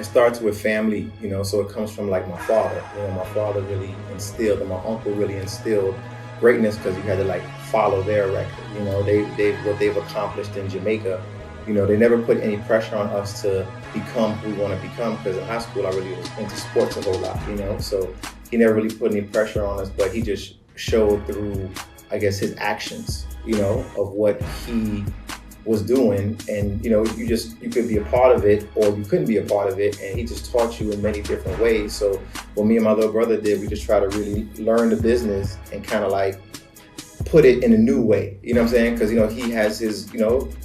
it starts with family, so it comes from like my father. My father really instilled, and my uncle really instilled greatness because you had to like follow their record. They what they've accomplished in Jamaica. They never put any pressure on us to become who we want to become, because in high school I really was into sports a whole lot, so he never really put any pressure on us, but he just showed through, I guess, his actions, of what he was doing. And you could be a part of it or you couldn't be a part of it, and he just taught you in many different ways. So what me and my little brother did, we just try to really learn the business and kind of like put it in a new way, you know what I'm saying? Because he has his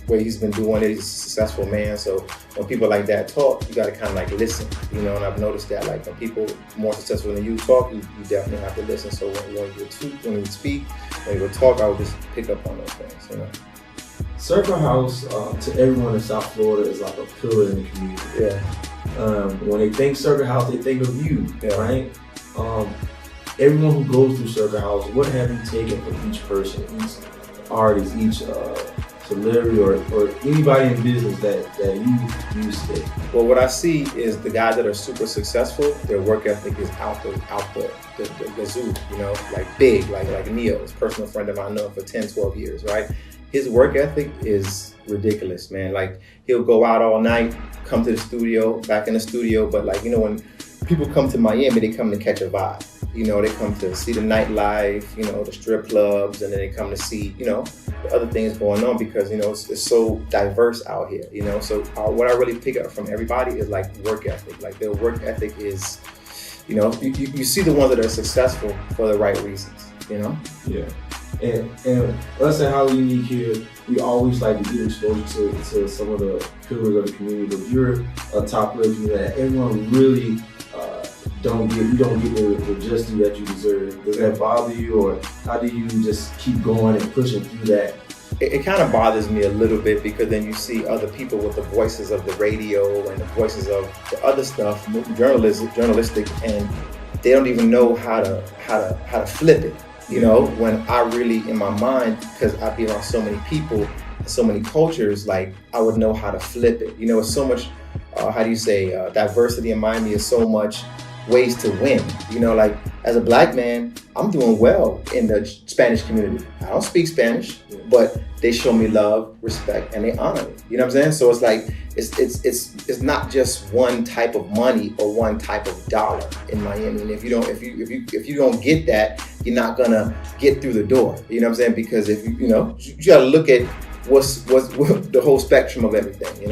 way he's been doing it. He's a successful man. So when people like that talk, you got to kind of like listen, and I've noticed that like when people more successful than you talk, you definitely have to listen. So when you speak, when you talk, I would just pick up on those things. Circle House, to everyone in South Florida, is like a pillar in the community. Yeah. When they think Circle House, they think of you, yeah. Right? Everyone who goes through Circle House, what have you taken from each person, each artist, each celebrity, or anybody in business that you use today? Well, what I see is the guys that are super successful, their work ethic is out the zoo, like big, like Neo, his personal friend of mine, I know for 10, 12 years, right? His work ethic is ridiculous, man. Like, he'll go out all night, come to the studio, back in the studio, but like, when people come to Miami, they come to catch a vibe. They come to see the nightlife, the strip clubs, and then they come to see, the other things going on because, it's so diverse out here, So what I really pick up from everybody is like work ethic. Like their work ethic is, you see the ones that are successful for the right reasons, Yeah. And us at Highly Unique here, we always like to get exposure to some of the pillars of the community. But you're a top player community that everyone really you don't get the justice that you deserve. Does that bother you, or how do you just keep going and pushing through that? It kind of bothers me a little bit because then you see other people with the voices of the radio and the voices of the other stuff, journalistic, and they don't even know how to flip it. When I really, in my mind, because I be around so many people, so many cultures, like I would know how to flip it. It's so much, diversity in Miami is so much ways to win. Like as a black man, I'm doing well in the Spanish community. I don't speak Spanish, but they show me love, respect, and they honor me. You know what I'm saying? So it's like it's not just one type of money or one type of dollar in Miami. And if you don't get that, you're not gonna get through the door. You know what I'm saying? Because if you gotta look at what's the whole spectrum of everything.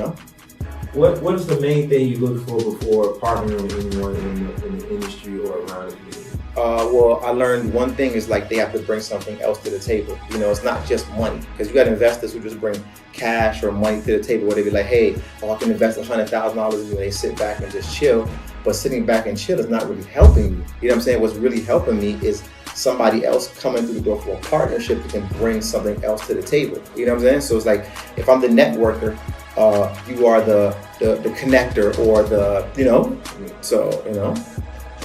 What is the main thing you look for before partnering with anyone in the industry or around the community? Well, I learned one thing is like they have to bring something else to the table. It's not just money, because you got investors who just bring cash or money to the table where they be like, hey, I can invest $100,000 in you, and they sit back and just chill. But sitting back and chill is not really helping you. You know what I'm saying? What's really helping me is somebody else coming through the door for a partnership that can bring something else to the table. You know what I'm saying? So it's like if I'm the networker, you are the connector or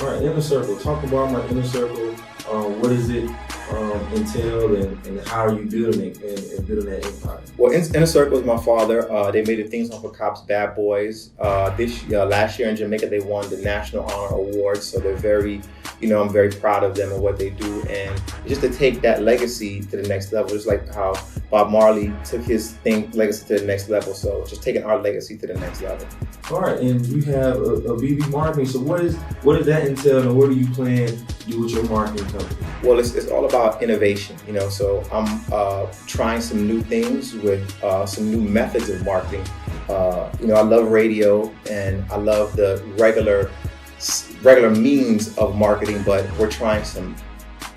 All right, inner circle. Talk about my inner circle. What does it entail, and how are you building it and building that empire? Well, Inner Circle is my father. They made a theme song for Cops Bad Boys. Last year in Jamaica, they won the National Honor Award. So they're very, I'm very proud of them and what they do. And just to take that legacy to the next level, just like how Bob Marley took his legacy to the next level. So just taking our legacy to the next level. All right, and you have a BB marketing. So what does that entail, and what do you plan to do with your marketing company? Well, it's all about innovation, So I'm trying some new things with some new methods of marketing. I love radio and I love the regular means of marketing, but we're trying some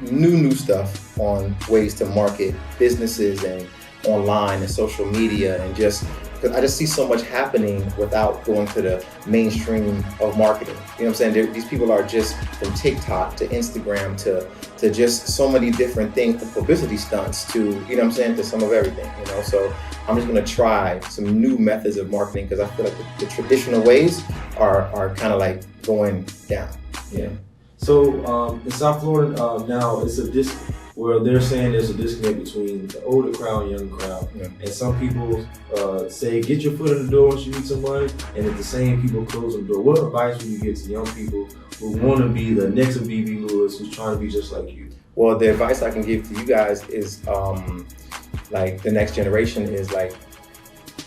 new stuff on ways to market businesses and online and social media, and I just see so much happening without going to the mainstream of marketing. You know what I'm saying? These people are just from TikTok to Instagram to just so many different things, to publicity stunts to, to some of everything, So I'm just going to try some new methods of marketing because I feel like the traditional ways are kind of like going down. Yeah. So in South Florida now, where they're saying there's a disconnect between the older crowd and younger crowd. Yeah. And some people say, get your foot in the door once you meet somebody, and if the same people close the door, what advice would you give to young people who want to be the next Abebe Lewis, who's trying to be just like you? Well, the advice I can give to you guys is like the next generation is like,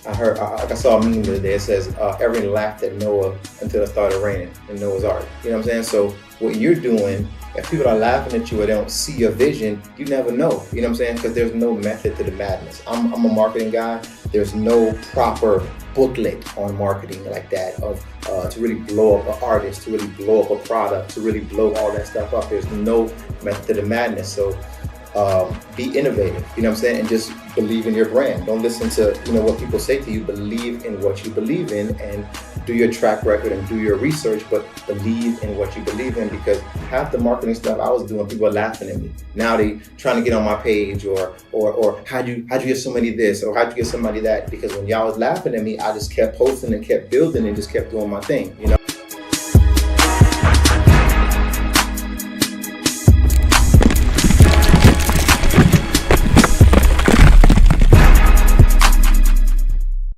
I saw a meme the other day. It says, everyone laughed at Noah until it started raining in Noah's Ark. You know what I'm saying? So what you're doing, if people are laughing at you or they don't see your vision, you never know. You know what I'm saying? Because there's no method to the madness. I'm a marketing guy. There's no proper booklet on marketing like that to really blow up an artist, to really blow up a product, to really blow all that stuff up. There's no method to the madness. So be innovative, you know what I'm saying? And just believe in your brand. Don't listen to, what people say to you. Believe in what you believe in and do your track record and do your research, but believe in what you believe in, because half the marketing stuff I was doing, people are laughing at me. Now they trying to get on my page or how'd you get somebody this or how'd you get somebody that? Because when y'all was laughing at me, I just kept posting and kept building and just kept doing my thing,